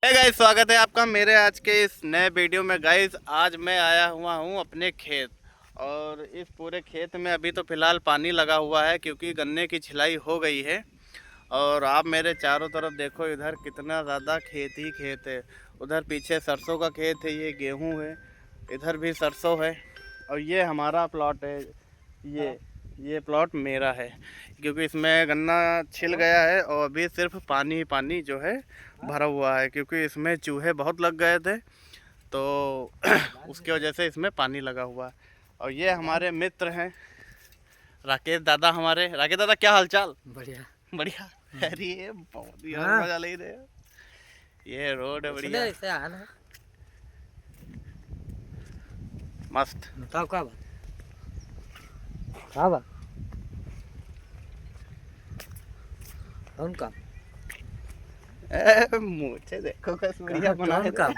Guys, स्वागत है आपका मेरे आज के इस नए वीडियो में। गाइस, आज मैं आया हुआ हूँ अपने खेत, और इस पूरे खेत में अभी तो फ़िलहाल पानी लगा हुआ है क्योंकि गन्ने की छिलाई हो गई है। और आप मेरे चारों तरफ देखो, इधर कितना ज़्यादा खेत ही खेत है। उधर पीछे सरसों का खेत है, ये गेहूँ है, इधर भी सरसों है, और ये हमारा प्लॉट है। ये प्लॉट मेरा है क्योंकि इसमें गन्ना छिल गया है और अभी सिर्फ पानी ही पानी जो है भरा हुआ है, क्योंकि इसमें चूहे बहुत लग गए थे, तो उसके वजह से इसमें पानी लगा हुआ है। और ये हमारे मित्र हैं राकेश दादा। हमारे राकेश दादा, क्या हालचाल? बढ़िया बढ़िया। अरे ये बहुत ही हाँ। मजा ले रहे हैं। ये रोड है बढ़िया, ऐसे हाल है। मस्त। बताओ क्या बात, क्या बात, कौन काम? मुझे देखो कैसे बढ़िया कहाँ बना कौन है। काम?